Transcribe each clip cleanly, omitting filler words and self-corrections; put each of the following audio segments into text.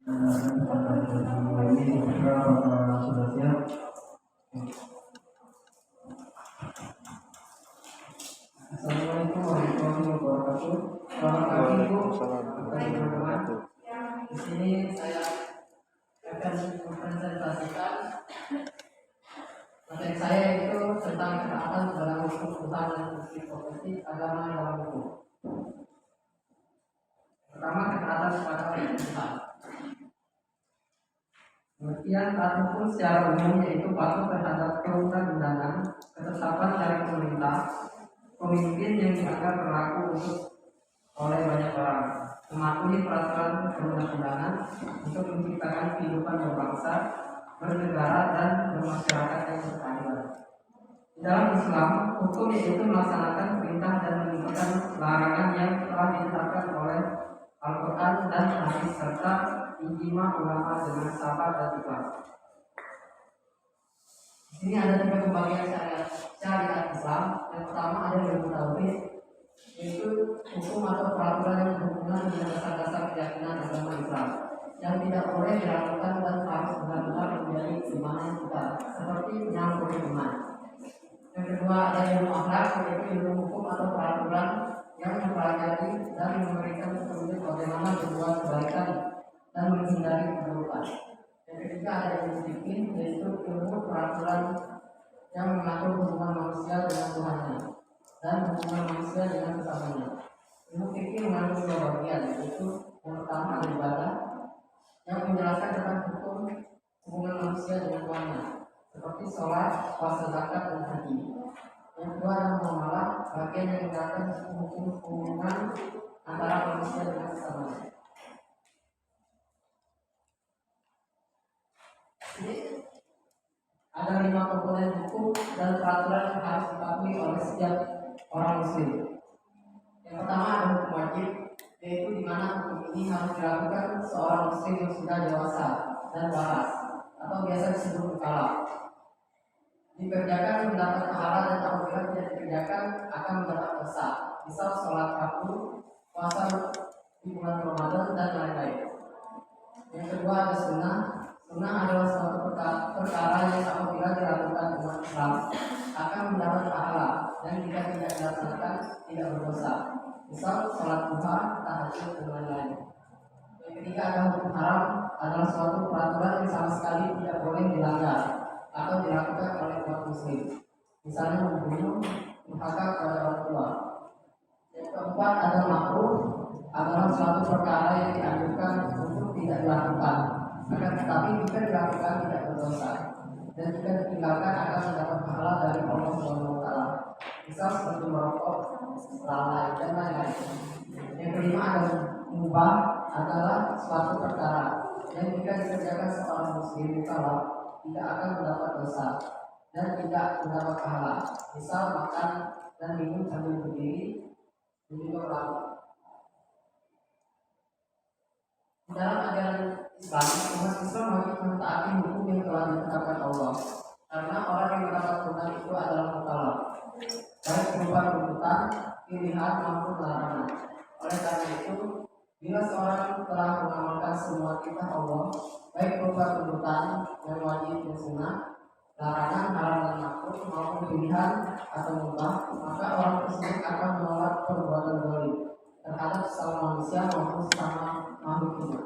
Ini sudah siap. Assalamualaikum warahmatullahi wabarakatuh. Selamat pagi Bu, teman-teman. Di sini saya akan mempresentasikan materi saya itu tentang ketaatan dalam hukum Tuhan dan prinsip politik agama dalam hukum. Pertama, ketaatan kepada Tuhan. Pengertian taat hukum secara umum yaitu patuh terhadap perundang-undangan, ketetapan dari pemerintah, pemimpin yang dianggap berlaku untuk oleh banyak orang, mematuhi peraturan perundang-undangan untuk menciptakan kehidupan berbangsa, bernegara dan bermasyarakat yang berkeadilan. Di dalam Islam, hukum yaitu melaksanakan perintah dan meninggalkan larangan yang telah ditetapkan oleh Al-Quran dan hadis serta ijma ulama dengan sabar dan ikhlas. Di sini ada 3 pembagian syariat Islam. Yang pertama ada ilmu tauhid, yaitu hukum atau peraturan yang berhubungan dengan dasar-dasar keyakinan agama Islam yang tidak boleh dilakukan dan harus benar-benar menjadi keimanan kita, seperti menyangkut iman. Yang kedua ada ilmu akhlak, yaitu ilmu hukum atau peraturan yang mempelajari dan memberikan petunjuk bagaimana berbuat kebaikan dan menghindari keburukan. Yang ketiga ada ilmu fikih, yaitu ilmu peraturan yang mengatur hubungan manusia dengan Tuhannya dan hubungan manusia dengan sesamanya. Ilmu fikih mengandung 2 bagian, yaitu yang pertama ada ibadah yang menjelaskan tentang hukum hubungan manusia dengan Tuhannya, seperti sholat, puasa, zakat, dan haji. Yang kedua adalah muamalah, bagian yang menjelaskan hukum hubungan antara manusia dengan sesamanya. Jadi, ada 5 komponen hukum dan peraturan yang harus dipatuhi oleh setiap orang muslim. Yang pertama ada hukum wajib, yaitu di mana hukum ini harus dilakukan seorang muslim yang sudah dewasa dan waras, atau biasa disebut mukallaf. Dikerjakan mendapat pahala dan apabila tidak dikerjakan akan mendapat dosa. Misal sholat waktu, puasa di bulan Ramadan dan lain-lain. Yang kedua ada sunnah. Sunnah adalah suatu perkara yang apabila dilakukan umat Islam akan mendapat pahala dan jika tidak dilaksanakan tidak berdosa. Misal sholat duha, tahajud dan lain-lain. Yang ketiga ada hukum haram, adalah suatu peraturan yang sama sekali tidak boleh dilanggar atau dilakukan oleh umat muslim. Misalnya membunuh, durhaka kepada orang tua. Yang keempat ada makruh, adalah suatu perkara yang dianjurkan untuk tidak dilakukan. Akan tetapi jika dilakukan tidak berdosa dan jika ditinggalkan akan mendapat pahala dari Allah SWT. Misal seperti merokok, lalai dan lain-lain. Yang kelima ada mubah, adalah suatu perkara yang jika dikerjakan seorang muslim mukallaf tidak akan mendapat dosa dan tidak mendapat pahala. Misal makan dan minum sambil berdiri, minum lalu. Dalam ajaran Islam, umat Islam wajib mentaati hukum yang telah ditetapkan Allah, karena orang yang mendapat Tuhan itu adalah mukallaf, baik berupa tuntutan, pilihan maupun larangan. Oleh karena itu, bila seorang telah mengamalkan semua kitab Allah, baik berupa tuntutan yang wajib dan sunnah, larangan haram dan makruh maupun pilihan atau mubah, maka orang tersebut akan menolak perbuatan zalim terhadap sesama manusia maupun sesama makhluk hidup.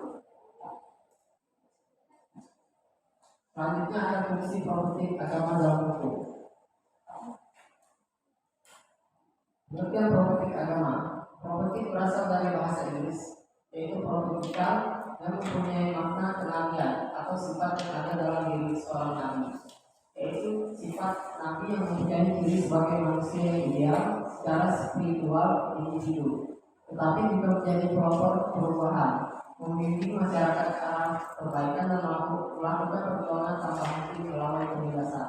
Selanjutnya ada fungsi politik agama dalam hukum. Pengertian politik agama. Politik berasal dari bahasa Inggris, yaitu politikal yang mempunyai makna kenabian atau sifat yang ada dalam diri seorang nabi, yaitu sifat nabi yang mempunyai diri sebagai manusia yang ideal secara spiritual individu, tetapi juga menjadi pelopor perubahan, membimbing masyarakat ke arah perbaikan dan melakukan perjuangan tanpa henti melawan penindasan.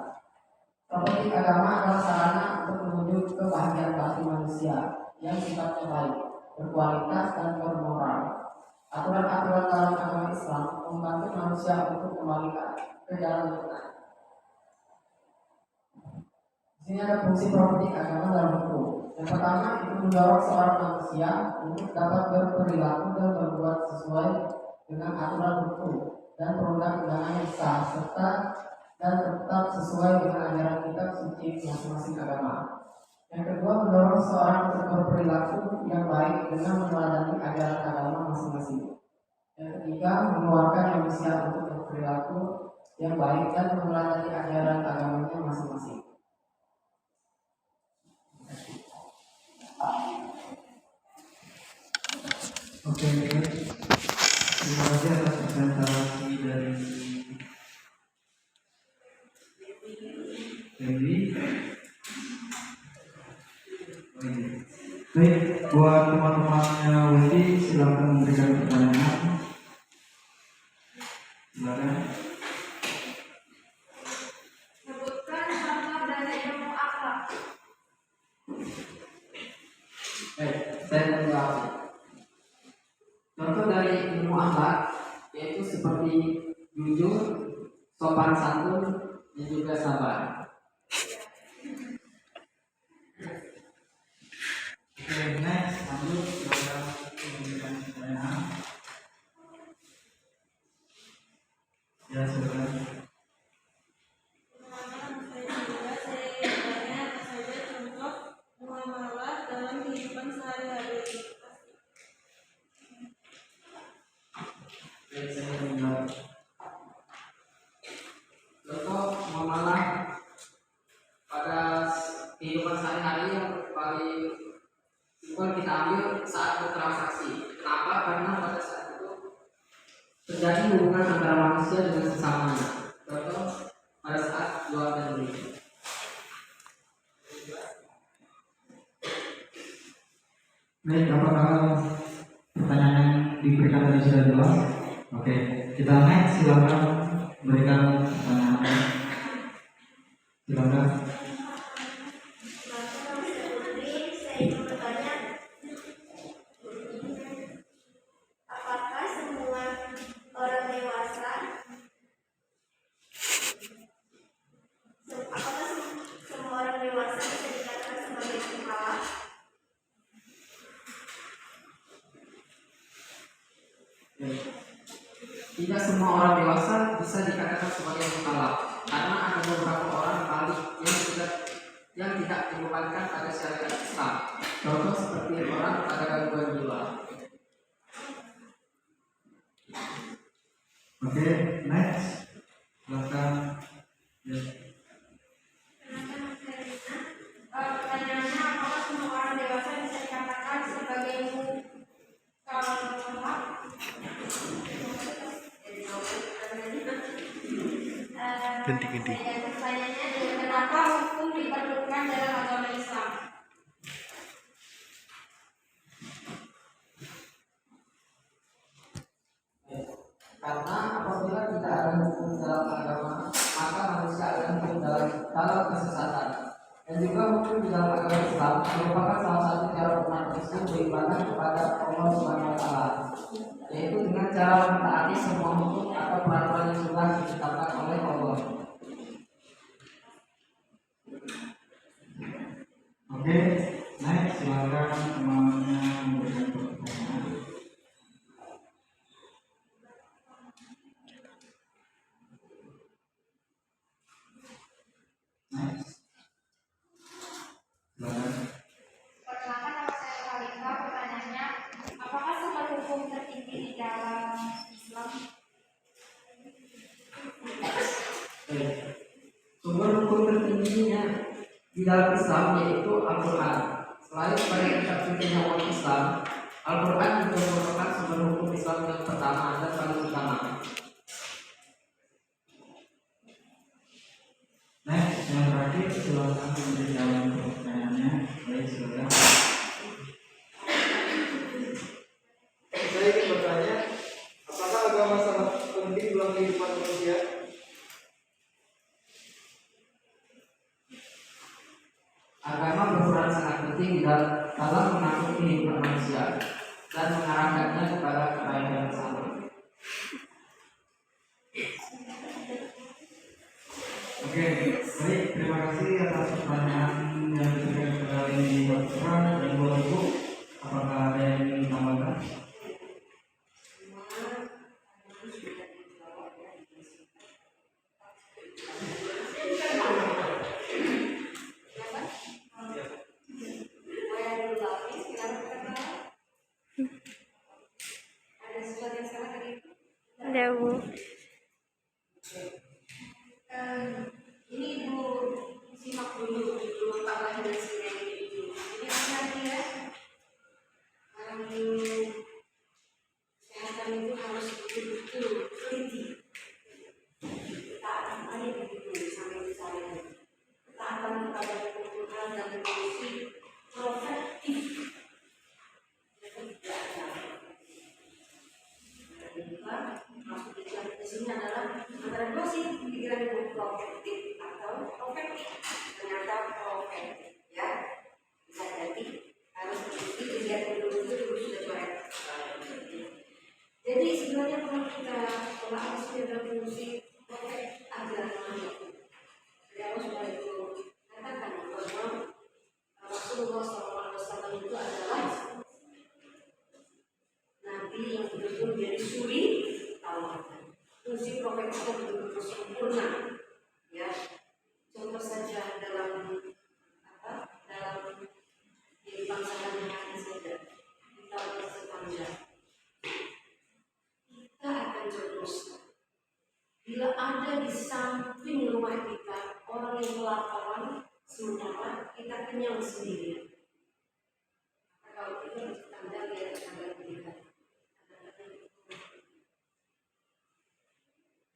Politik agama adalah sarana untuk menuju kebahagiaan batin manusia yang sifatnya baik, berkualitas dan bermoral. Aturan-aturan dalam agama Islam membantu manusia untuk kembali ke jalan yang benar. Di sini ada fungsi politik agama dalam hukum. Yang pertama itu mendorong seorang manusia untuk dapat berperilaku dan berbuat sesuai dengan aturan hukum dan perundang-undangan yang sah serta dan tetap sesuai dengan ajaran kitab suci masing-masing agama. Yang kedua, mendorong seorang untuk berperilaku yang baik dengan meneladani ajaran agama masing-masing. Yang ketiga, mengeluarkan manusia untuk berperilaku yang baik dan meneladani ajaran agamanya masing-masing. Oke, terima kasih atas presentasi dari Dewi. Baik, buat teman-temannya Wendy silakan memberikan pertanyaan. Silakan. Sebutkan contoh dari ilmu akhlak. Baik, saya menjawab. Contoh dari ilmu akhlak yaitu seperti jujur, sopan santun, dan juga sabar. Oke, next, lanjut silakan memberikan pertanyaan. Ya, silakan. Saya bertanya apa saja contoh muamalah dalam kehidupan sehari-hari. Baik, saya menjawab. Contoh muamalah pada kehidupan sehari-hari yang paling simpel kita ambil saat bertransaksi. Kenapa? Karena pada saat itu terjadi hubungan antara manusia dengan sesamanya. Contoh pada saat jual dan beli. Baik, apakah pertanyaan yang diberikan tadi sudah jelas? Oke, kita next, silakan berikan pertanyaan. Silakan. Apakah semua orang dewasa bisa dikatakan sebagai pembalap? Tidak semua orang dewasa bisa dikatakan sebagai mukallaf karena ada beberapa orang balik yang tidak dibebankan pada syariat Islam. Contoh seperti orang pada gangguan jiwa. Oke, next. Silakan. Ya. Pertanyaannya, apakah semua orang dewasa bisa dikatakan sebagai mukallaf? Ganti. Pertanyaannya, kenapa hukum diperlukan dalam agama Islam? Karena apabila tidak ada hukum dalam agama, maka manusia akan hidup dalam kesesatan. Dan juga hukum di dalam agama Islam merupakan salah satu cara umat Islam beribadah kepada Allah Subhanahu wa Ta'ala, yaitu dengan cara mentaati semua hukum atau peraturan yang sudah ditetapkan oleh Allah. Oke, next, silakan temannya memberikan pertanyaan. Next. Silakan. Perkenalkan, nama saya Kalika. Pertanyaannya, apakah sumber hukum tertinggi di dalam Islam? Baik. Sumber hukum tertingginya di dalam Islam yaitu Al-Quran. Selain sebagai kitab sucinya umat Islam, Al-Quran juga merupakan sumber hukum Islam yang pertama dan paling utama. Next, yang terakhir silakan memberikan pertanyaannya. Baik, silakan. Saya ingin bertanya, apakah agama sangat penting dalam kehidupan manusia? Agama berperan sangat penting dalam mengatur kehidupan manusia dan mengarahkannya kepada kebaikan bersama. Oke, baik, terima kasih atas pertanyaan yang diberikan kepada ini Bapak dan Bapak Ibu. Apakah ada yang ingin ditambahkan? ada Bu. Ini Ibu simak dulu tambah hasilnya ini. Ini apa dia? Kesehatan itu harus betul-betul teliti. Ketaatan ada begitu sampai misalnya ketaatan kepada kebutuhan dan fungsi protektif. Maksud di sini adalah antara dua sih pikiran itu protektif atau protektif. Ternyata protektif ya bisa jadi harus dilihat dulu sudah coret. Jadi sebenarnya kalau kita telah asli dalam fungsi protektif adalah makhluk. Jadi Allah sudah itu katakan bahwa Rasulullah SAW itu adalah Nabi yang betul-betul menjadi suri tauladan. Fungsi profet itu betul-betul sempurna. Ya, contoh saja dalam jadi bangsa hati saja kita sepanjang kita akan terus. Bila ada di samping rumah kita orang yang kelaparan, sementara kita kenyang sendirian. Kalau kita tanda lihat tanda kita.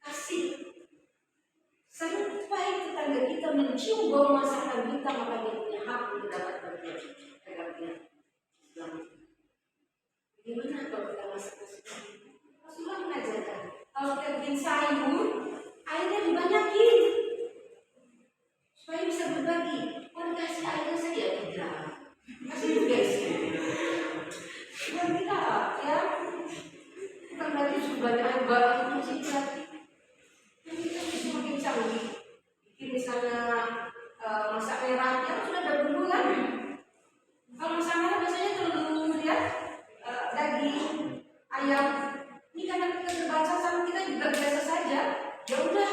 Kasih sampai tetangga kita mencium bau masakan kita, maka dia punya hak untuk dapat bagian. Bagaimana kalau kita masak seperti itu? Rasulullah mengajarkan kalau kita bikin sayur, airnya dibanyakin supaya bisa berbagi. Kalau kasih airnya saja tidak, kasih juga sih. Dan kita ya bukan berarti sudah banyak air banget untuk kita. Kita semakin canggih. Bikin misalnya masak merahnya sudah ada bumbu kan? Kalau masak merah biasanya telur ya, daging, ayam. Ini karena kita terbaca sama kita juga biasa saja. Ya udah,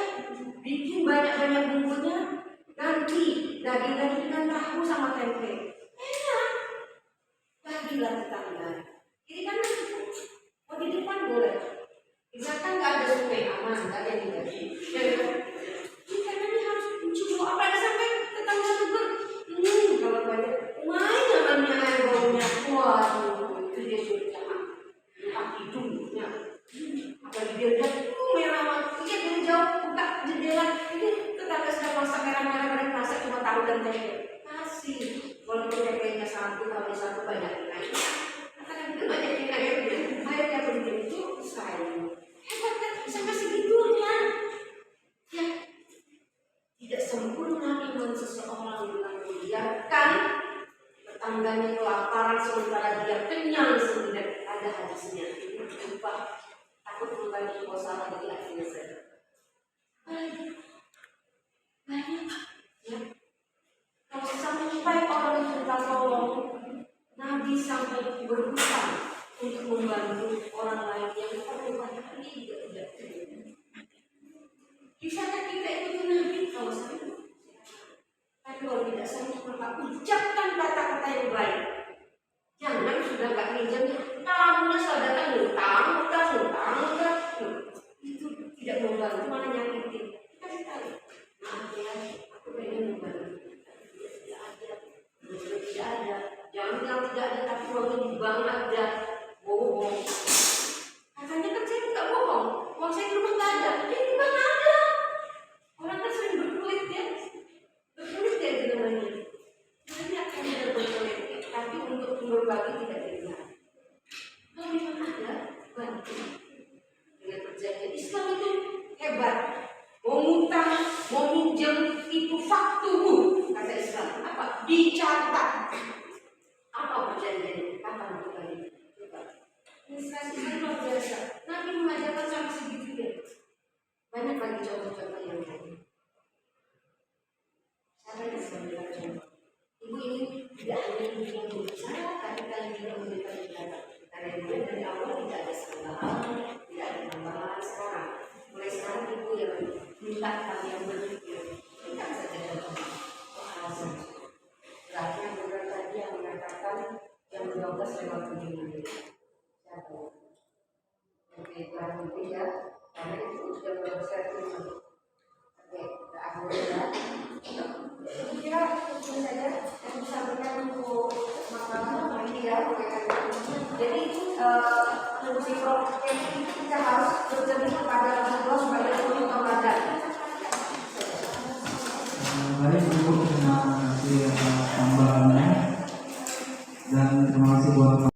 bikin banyak-banyak bumbunya, ganti daging dengan tahu sama tempe. Enak. Bagilah tetangga. Ini kan mau di depan boleh. Misalkan nggak ada sungai aman, nggak ada yang dibagi. Karena ini harus mencoba. Apalagi sampai tetangga tegur. Kalau banyak, main namanya air baunya. Waduh, itu dia sudah tempat hidungnya. Apalagi dia lihat merah, dia dari jauh buka jendela. Ini tetangga sedang masak merah-merah, mereka masak cuma tahu dan tempe. Kasih, walaupun tempenya satu, tahunya satu banyak lain. Karena itu banyak yang kayak airnya begitu sayang. Hebat kan sampai segitunya. Ya, tidak sempurna iman seseorang dengan membiarkan tetangganya kelaparan sementara dia kenyang sendiri. Ada hadisnya. Itu lupa. Takut membagi salah dari akhirnya saja. Banyak. Ya. Kalau sampai orang itu minta tolong, Nabi sampai berhutang untuk membantu orang lain yang perlu banyak ini juga tidak terjadi. Bisakah kita ikut Nabi kalau sanggup? Tapi kalau tidak sanggup maka ucapkan kata-kata yang baik. Jangan sudah nggak minjamnya, kamu saudara ngutang. Itu tidak membantu, malah nyakitin. Kita tahu. Maaf ya, aku pengen membantu. Tidak ada. Jangan bilang tidak ada, tapi uangnya di bank ada. Bohong. Katanya kan saya tidak bohong. Uang saya di rumah nggak ada. Ya di bank ada. Orang kan sering berkulit ya. Berkulit ya itu namanya. Banyak yang tidak berkulit. Tapi untuk berbagi tidak bisa. Kalau memang ada, bantu. Dengan perjanjian Islam itu hebat. Mau ngutang, mau minjem, itu faktuhu. Kata Islam. Apa? Dicatat. Apa perjanjian? Kapan berbagi? Administrasi itu luar biasa. Nabi mengajarkan sama segitu ya. Banyak lagi contoh-contoh yang lain. Saya bisa memberikan contoh. Ibu ini tidak hanya ibu yang berbicara, tapi kalian juga memberikan bicara. Karena ibu dari awal tidak ada kesalahan, tidak ada tambahan sekarang. Mulai sekarang ibu yang minta kalian berpikir. Kita saja contoh. Terakhir beberapa tadi yang mengatakan yang 12 lewat begini. Oke, kurang lebih ya. Karena itu sudah berbesar itu. Oke, aku ya. Kira itu saja yang disampaikan untuk masalah ini ya. Jadi fungsi program itu kita harus bercermin kepada Allah sebagai suri tauladan. Baik, cukup terima kasih atas tambahannya dan terima kasih buat